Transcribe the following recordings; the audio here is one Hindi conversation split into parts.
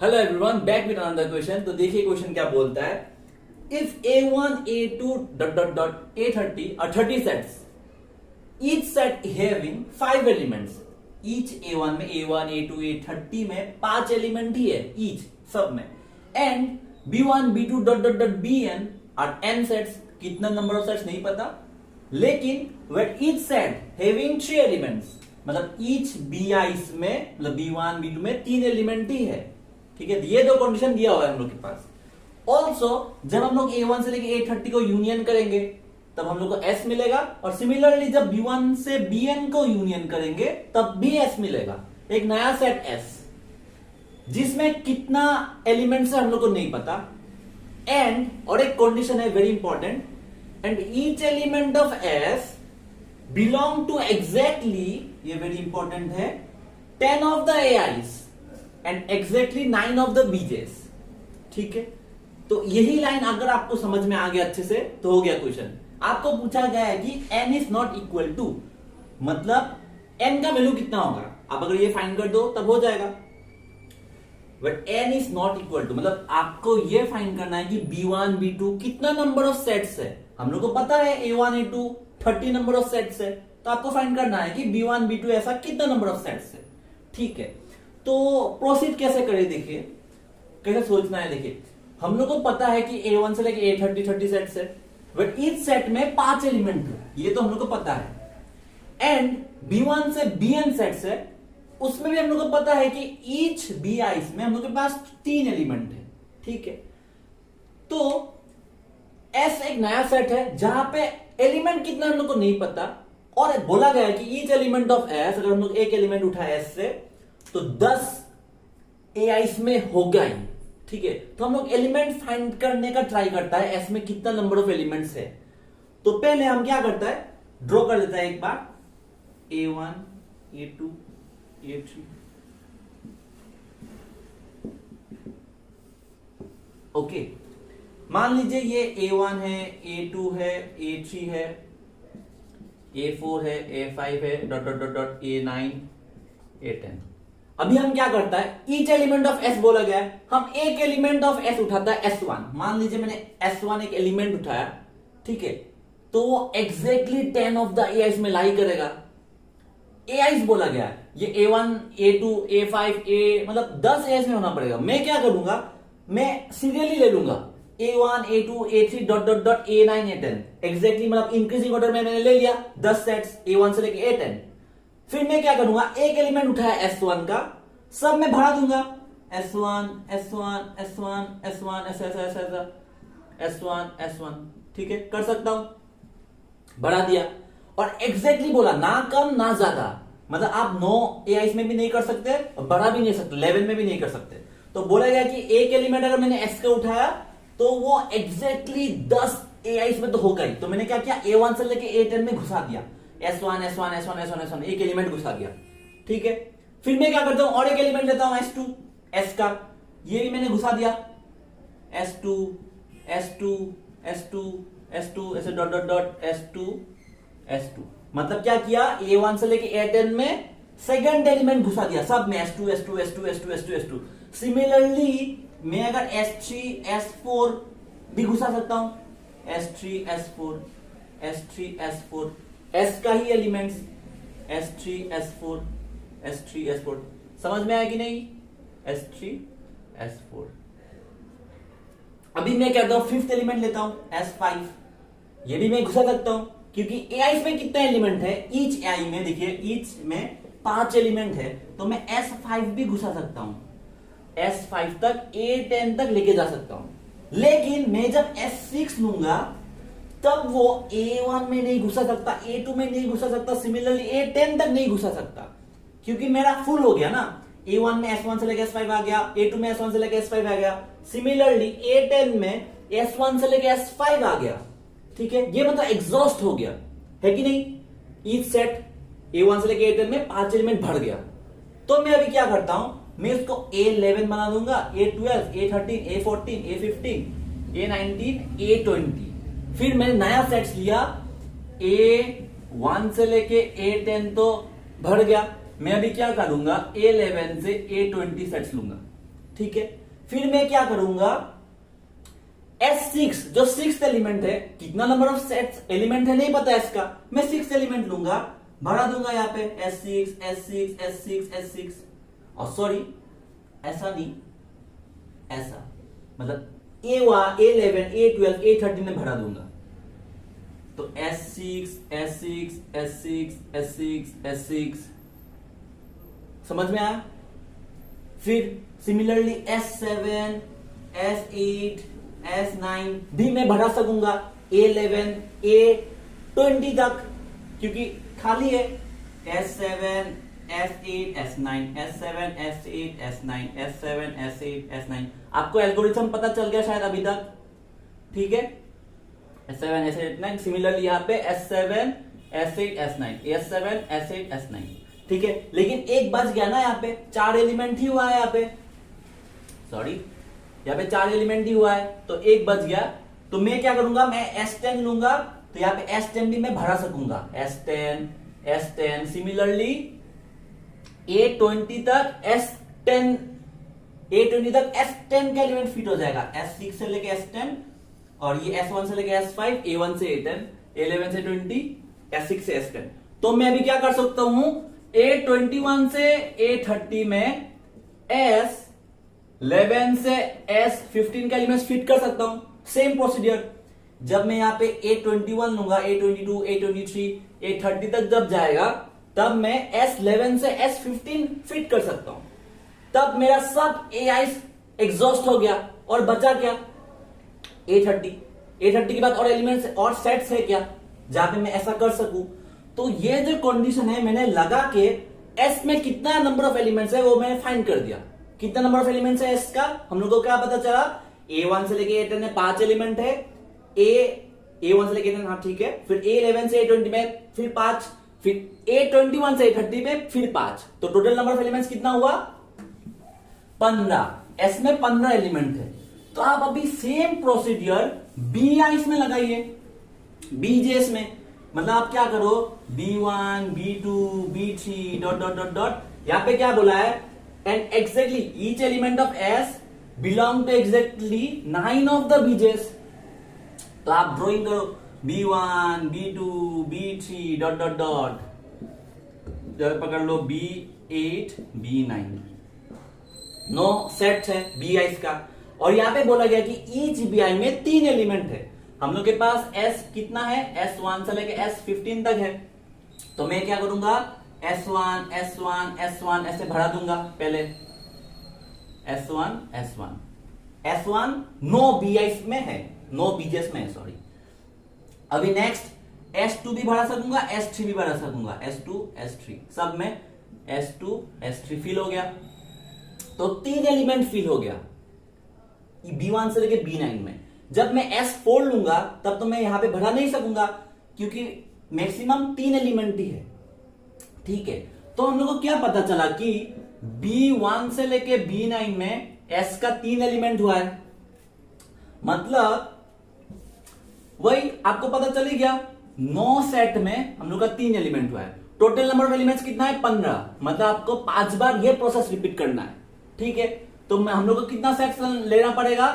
Hello everyone, back with another question. तो देखिए क्वेश्चन क्या बोलता है। If A1 A2 dot dot dot A30 और 30 sets, each set having 5 elements. Each A1 में A1 A2 A30 में 5 एलिमेंट ही है ईच सब में। And B1 B2 dot dot dot Bn और n सेट्स, कितना नंबर ऑफ सेट्स नहीं पता, लेकिन with each set having 3 elements, मतलब ईच BIs में, मतलब B1 B2 में 3 एलिमेंट ही है। ठीक है, ये दो कंडीशन दिया हुआ है हम लोग के पास। ऑल्सो जब हम लोग A1 से लेके A30 को यूनियन करेंगे तब हम लोग को S मिलेगा, और सिमिलरली जब B1 से Bn को यूनियन करेंगे तब भी S मिलेगा। एक नया सेट S जिसमें कितना एलिमेंट्स है हम लोग को नहीं पता। एंड और एक कंडीशन है very important, and each element of S belong to exactly, ये वेरी इंपॉर्टेंट है, 10 of the AIs and exactly 9 of the BJs। ठीक है, तो यही लाइन अगर आपको समझ में आ गया अच्छे से तो हो गया क्वेश्चन। आपको पूछा गया है कि n is not equal to, मतलब n का वैल्यू कितना होगा, आप अगर ये फाइंड कर दो तब हो जाएगा। But n is not equal to मतलब आपको ये फाइंड करना है कि B1 B2 कितना नंबर ऑफ सेट्स है। हम लोग को पता है A1 A2 30 number of sets है, तो आपको फाइंड करना है कि B1 B2 ऐसा कितना नंबर ऑफ सेट्स है। ठीक है, तो प्रोसीड कैसे करें, देखिए कैसे सोचना है। देखिए हम लोग को पता है कि A1 से लेके A30 30 सेट्स है, बट ईच सेट में 5 एलिमेंट है, ये तो हम लोग को पता है। एंड B1 से Bn सेट्स है, उसमें भी हम लोग को पता है कि ईच BIs में हम लोग के पास 3 एलिमेंट है। ठीक है, तो S एक नया सेट है जहां पे एलिमेंट कितना हम लोग को नहीं पता, और बोला गया है कि ईच एलिमेंट ऑफ S, अगर हम लोग एक एलिमेंट उठाए S से तो 10 AIs में होगा ही। ठीक है, तो हम लोग एलिमेंट फाइंड करने का ट्राई करता है S में कितना नंबर ऑफ एलिमेंट्स है। तो पहले हम क्या करता है, ड्रॉ कर लेता है एक बार A1 A2 A3। ओके, मान लीजिए ये A1 है, A2 है, A3 है, A4 है, A5 है, dot dot dot dot A9 A10। अभी हम क्या करता है, ईच एलिमेंट ऑफ S बोला गया है, हम एक एलिमेंट ऑफ S उठाता है S1। मान लीजिए मैंने S1 एक एलिमेंट उठाया, ठीक है, तो वो एग्जैक्टली 10 ऑफ द AIs में लाई करेगा। AIs बोला गया है, ये A1 A2 A5 A, मतलब 10 AIs में होना पड़ेगा। मैं क्या करूंगा, मैं सीरियली ले लूंगा A1 A2 A3 dot dot dot A9 A10, exactly मतलब इंक्रीजिंग ऑर्डर में मैंने ले लिया 10 सेट्स A1 से लेके A10। फिर मैं क्या करूंगा, एक एलिमेंट उठाया S1 का, सब में भरा दूंगा S1 S1 S1 S1 ऐसा S1 S1। ठीक है, कर सकता हूं, बढ़ा दिया। और एग्जैक्टली बोला, ना कम ना ज्यादा, मतलब आप 9 AIs में भी नहीं कर सकते और बढ़ा भी नहीं सकते, 11 में भी नहीं कर सकते। तो बोला गया कि एक एलिमेंट अगर मैंने S का उठाया तो वो एग्जैक्टली 10 AIs में तो होगा ही। तो मैंने क्या किया, A1 से लेके A10 में घुसा दिया S1 S1 S1 S1 S1, एक एलिमेंट घुसा दिया। ठीक है, फिर मैं क्या करता हूं, और एक एलिमेंट लेता हूं S2 S का, ये भी मैंने घुसा दिया S2 S2 S2 S2 ऐसे dot dot dot S2 S2। मतलब क्या किया, A1 से लेके A10 में सेकंड एलिमेंट घुसा दिया सब में S2 S2 S2 S2 S2 S2। Similarly मैं अगर S3 S4 भी घुसा सकता हूं, S3 S4 S3 S4, S का ही elements S3 S4 S3 S4। समझ में आया कि नहीं, S3 S4। अभी मैं कहता हूं फिफ्थ एलिमेंट लेता हूं S5, ये भी मैं घुसा सकता हूं क्योंकि AIs में कितना एलिमेंट है, ईच AI में देखिए ईच में 5 एलिमेंट है, तो मैं S5 भी घुसा सकता हूं, S5 तक A10 तक लेके जा सकता हूं। लेकिन मैं जब S6 लूंगा तब वो A1 में नहीं घुसा सकता, A2 में नहीं घुसा सकता, सिमिलरली A10 तक नहीं घुसा सकता, क्योंकि मेरा फुल हो गया ना। A1 में S1 से लेके S5 आ गया, A2 में S1 से लेके S5 आ गया, सिमिलरली A10 में S1 से लेके S5 आ गया। ठीक है, ये मतलब एग्जॉस्ट हो गया है कि नहीं। ईच सेट A1 से लेके A10 में 5 एलिमेंट भर गया। तो मैं अभी क्या करता हूं, मैं इसको A11 बना दूंगा, A12 A13 A14 A15 A19 A20। फिर मैंने नया सेट्स लिया, A1 से लेके A10 तो भर गया, मैं अभी क्या करूंगा, A11 से A20 सेट्स लूंगा। ठीक है, फिर मैं क्या करूंगा, S6 जो सिक्स एलिमेंट है, कितना नंबर ऑफ सेट्स एलिमेंट है नहीं पता है इसका, मैं सिक्स एलिमेंट लूंगा, भरा दूंगा यहाँ पे S6 S6 S6 S6, और सॉरी ऐसा नहीं, ऐसा मतलब A11 A12 A13 में भरा दूंगा, तो S6 S6 S6 S6 S6, समझ में आया। फिर सिमिलरली S7 S8 S9 भी मैं बढ़ा सकूंगा, A11 A20 तक, क्योंकि खाली है, S7 S8 S9 S7 S8 S9 S7 S8 S9। आपको एल्गोरिथम पता चल गया शायद अभी तक, ठीक है, S7 S8 S9। सिमिलरली यहाँ पे S7 S8 S9 S7 S8 S9, ठीक है, लेकिन एक बच गया ना, यहाँ पे 4 एलिमेंट ही हुआ है, यहाँ पे सॉरी यहाँ पे 4 एलिमेंट ही हुआ है, तो एक बच गया, तो मैं क्या करूंगा, मैं S10 लूंगा, तो यहाँ पे S10 भी मैं भरा सकूंगा, S10 सिमिलरली A20 तक S10 का एलिमेंट फिट हो जाएगा, S6 से लेके S10, और ये S1 से लेके S5, A1 से A10, A11 से 20, S6 से S10। तो मैं अभी क्या कर सकता हूं, A21 से A30 में S11 से S15 का एलिमेंट फिट कर सकता हूं। सेम प्रोसीजर, जब मैं यहाँ पे A21 लूंगा, A22 A23 A30 तक जब जाएगा, तब मैं S11 से S15 फिट कर सकता हूं, तब मेरा सब AI एग्जॉस्ट हो गया, और बचा क्या, A30 के बाद और एलिमेंट्स और सेट्स है क्या, जहां पे मैं ऐसा कर सकूं। तो ये जो कंडीशन है, मैंने लगा के S में कितना नंबर ऑफ एलिमेंट्स है वो मैंने फाइंड कर दिया। कितना नंबर ऑफ एलिमेंट्स है S का, हम लोग को क्या पता चला, A1 से लेके A10 में 5 एलिमेंट है, A1 से लेके A10, हाँ ठीक है, फिर A11 से A20 में फिर 5, फिर A21 से A30 में फिर 5, तो टोटल नंबर ऑफ एलिमेंट्स कितना हुआ, 15। S में 15 एलिमेंट है। तो आप अभी सेम प्रोसीजर BIs में लगाइए, BJs में, मतलब आप क्या करो, B1 B2 B3 dot dot dot dot, यहां पे क्या बोला है, and exactly each element of S belong to exactly 9 of the BJs। तो आप ड्रॉइंग करो B1 B2 B3 dot dot dot, जब पकड़ लो B8 B9, 9 सेट है BIs का, और यहां पे बोला गया कि ईच BI में 3 एलिमेंट है। हम लोग के पास S कितना है, S1 से लेके S15 तक है, तो मैं क्या करूंगा, S1 S1 S1 ऐसे भरा दूंगा, पहले S1 9 BIs में है, 9 BJs में है, सॉरी। अभी नेक्स्ट S2 भी भरा सकूंगा, S3 भी भरा सकूंगा, S2 S3 सब में S2 S3 फिल हो गया, तो 3 एलिमेंट फिल हो गया B1 से लेके B9 में। जब मैं S4 लूंगा, तब तो मैं यहां पे भरा नहीं सकूंगा, क्योंकि मैक्सिमम 3 एलिमेंट ही है, ठीक है। तो हम लोग को क्या पता चला कि B1 से लेके B9 में S का 3 एलिमेंट हुआ है, मतलब वही आपको पता चल ही गया, 9 सेट में हम लोग का 3 एलिमेंट हुआ है। टोटल नंबर ऑफ एलिमेंट्स कितना है, 15, मतलब आपको 5 बार ये प्रोसेस रिपीट करना है, ठीक है। तो हम लोग को कितना सेट लेना पड़ेगा,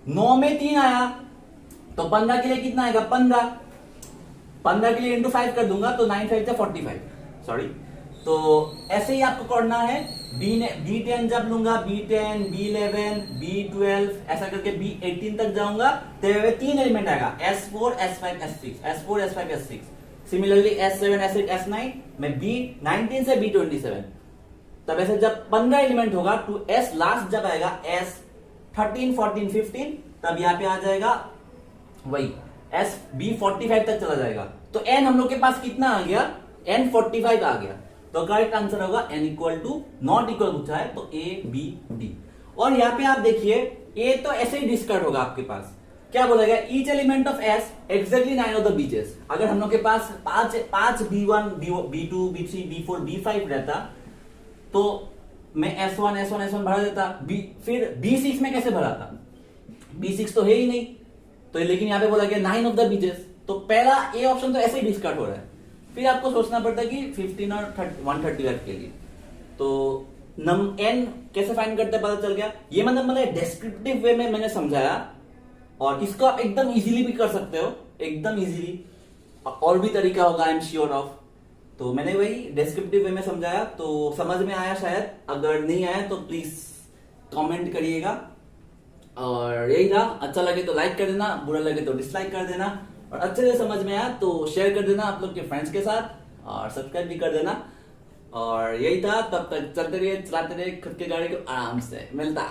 9 में 3 आया, तो 15 के लिए कितना आएगा, 15 के लिए इंटू 5 कर दूंगा, तो 9 5 से 45, सॉरी। तो ऐसे ही आपको करना है, B10 जब लूंगा, B10 B11 B12 ऐसा करके B18 तक जाऊंगा, तो 3 एलिमेंट आएगा, S4 S5 S6। Similarly S7 S8 S9 में B19 से B27, तब ऐसे जब 15 एलिमेंट होगा, टू S लास्ट जब आएगा S13 14 15, तब यहां पे आ जाएगा वही B45 तक चला जाएगा। तो N हम लोग के पास कितना आ गया, N 45 आ गया। तो करेक्ट आंसर होगा N equal to not equal पूछा है, तो A B D। और यहां पे आप देखिए, A तो ऐसे ही डिस्कार्ड होगा आपके पास, क्या बोला गया, each element of S exactly 9 of the BJs। अगर हम लोग के पास 5 B1 B2 B3 B4 B5 रहता, तो मैं S1 भरा देता, फिर B6 में कैसे भरा था, B6 तो है ही नहीं, तो लेकिन यहां पे बोला गया 9 ऑफ द BJs, तो पहला A ऑप्शन तो ऐसे ही डिस्कार्ड हो रहा है। फिर आपको सोचना पड़ता है कि 15 और 135 के लिए, तो n कैसे फाइंड करते पता चल गया। ये मतलब मैंने डिस्क्रिप्टिव वे में मैंने समझाया, और इसको आप एकदम इजीली भी कर सकते हो, एकदम इजीली। और भी तरीका होगा, आई एम श्योर ऑफ। तो मैंने वही डिस्क्रिप्टिव वे में समझाया, तो समझ में आया शायद। अगर नहीं आया तो प्लीज कमेंट करिएगा। और यही था, अच्छा लगे तो लाइक कर देना, बुरा लगे तो डिसलाइक कर देना, और अच्छे से समझ में आया तो शेयर कर देना आप लोग के फ्रेंड्स के साथ, और सब्सक्राइब भी कर देना। और यही था, तब तक चलते रहिए, चलाते रहिए खुद की गाड़ी को आराम से। मिलता